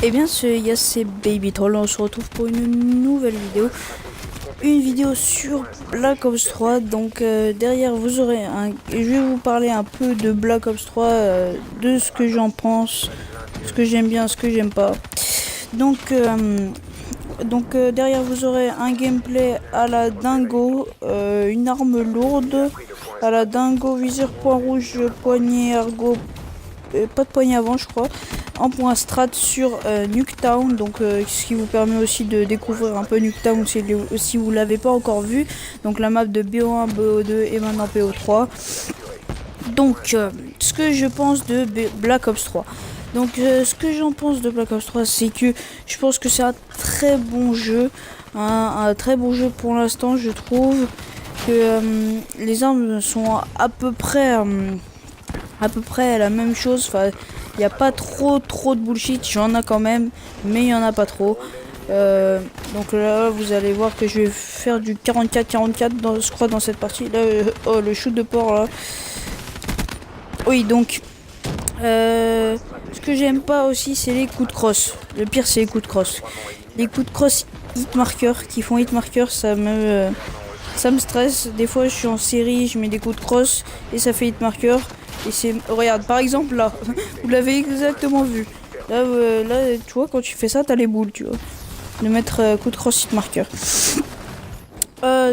Et bien c'est Baby Troll, on se retrouve pour une nouvelle vidéo. Une vidéo sur Black Ops 3, donc derrière vous aurez je vais vous parler un peu de Black Ops 3, de ce que j'en pense, ce que j'aime bien, ce que j'aime pas. Donc derrière vous aurez un gameplay à la dingo, une arme lourde à la dingo, viseur point rouge, poignet ergo, pas de poignée avant je crois, en point strat sur Nuketown, donc ce qui vous permet aussi de découvrir un peu Nuketown si vous l'avez pas encore vu, donc la map de BO1, BO2 et maintenant BO3. Donc ce que je pense de Black Ops 3. Donc ce que j'en pense de Black Ops 3, c'est que je pense que c'est un très bon jeu, un très bon jeu pour l'instant. Je trouve que les armes sont à peu près la même chose. Enfin, il n'y a pas trop de bullshit, j'en ai quand même, mais il n'y en a pas trop. Donc là vous allez voir que je vais faire du 44-44 je crois dans cette partie là. Oh, le shoot de porc là. Oui, donc ce que j'aime pas aussi, c'est les coups de crosse. Le pire, c'est les coups de crosse. Les coups de crosse hitmarker qui font hitmarker, ça me stresse. Des fois, je suis en série, je mets des coups de crosse et ça fait hitmarker. Et c'est, regarde, par exemple là, vous l'avez exactement vu. Là, tu vois, quand tu fais ça, t'as les boules, tu vois. De mettre coup de crosse hitmarker.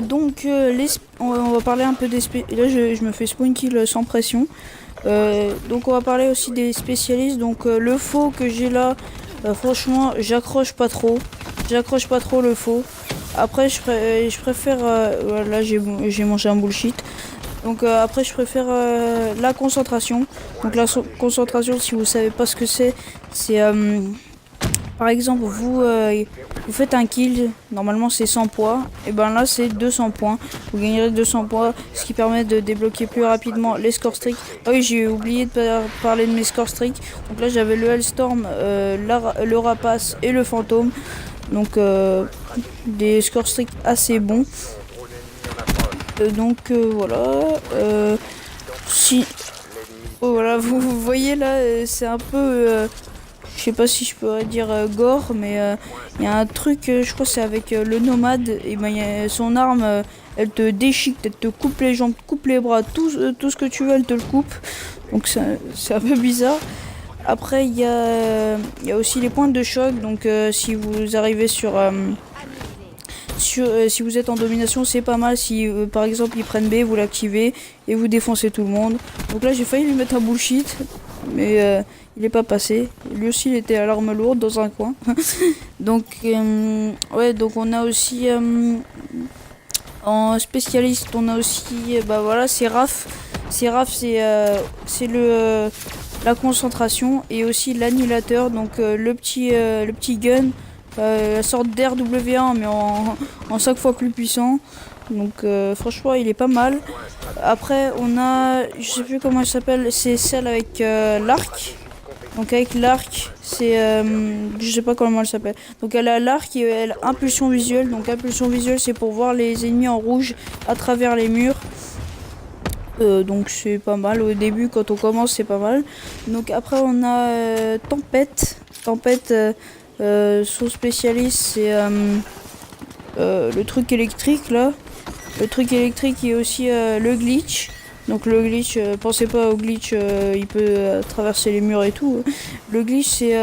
Donc, on va parler un peu des là, je me fais spawn kill sans pression. Donc on va parler aussi des spécialistes. Donc le faux que j'ai là, franchement j'accroche pas trop le faux. Après je préfère là j'ai mangé un bullshit. Donc après je préfère la concentration. Donc la concentration, si vous savez pas ce que c'est par exemple vous faites un kill, normalement c'est 100 points, et ben là c'est 200 points, vous gagnerez 200 points, ce qui permet de débloquer plus rapidement les scores streaks. Ah oui, j'ai oublié de parler de mes scores streaks. Donc là j'avais le Hellstorm, le Rapace et le Fantôme, donc des scores streaks assez bons. Donc voilà, si oh, voilà, vous voyez là, c'est un peu je sais pas si je pourrais dire gore, mais il y a un truc, je crois que c'est avec le nomade, et ben son arme, elle te déchique, elle te coupe les jambes, coupe les bras, tout ce que tu veux, elle te le coupe. Donc c'est un peu bizarre. Après il y a aussi les pointes de choc, donc si vous arrivez si vous êtes en domination, c'est pas mal. Si par exemple ils prennent B, vous l'activez et vous défoncez tout le monde. Donc là j'ai failli lui mettre un bullshit, mais il est pas passé. Lui aussi il était à l'arme lourde dans un coin. Donc ouais, donc on a aussi en spécialiste, on a aussi bah voilà, c'est Raph. C'est la concentration et aussi l'annulateur, donc le petit gun, la sorte d'RW1 mais en 5 fois plus puissant. Donc franchement il est pas mal. Après on a, je sais plus comment elle s'appelle, c'est celle avec l'arc. Donc avec l'arc, c'est je sais pas comment elle s'appelle. Donc elle a l'arc et elle a impulsion visuelle. Donc impulsion visuelle, c'est pour voir les ennemis en rouge à travers les murs. Donc c'est pas mal au début, quand on commence c'est pas mal. Donc après on a Tempête. Son spécialiste c'est le truc électrique là. Le truc électrique et aussi le glitch. Donc le glitch, pensez pas au glitch, il peut traverser les murs et tout. Le glitch c'est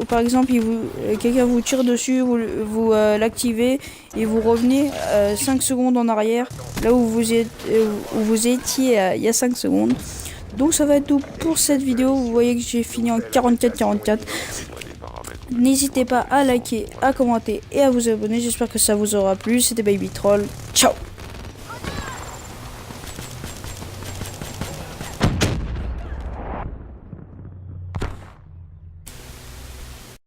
par exemple quelqu'un vous tire dessus, vous l'activez et vous revenez 5 secondes en arrière, là où vous étiez il y a 5 secondes. Donc ça va être tout pour cette vidéo. Vous voyez que j'ai fini en 44-44. N'hésitez pas à liker, à commenter et à vous abonner. J'espère que ça vous aura plu. C'était Baby Troll. Ciao.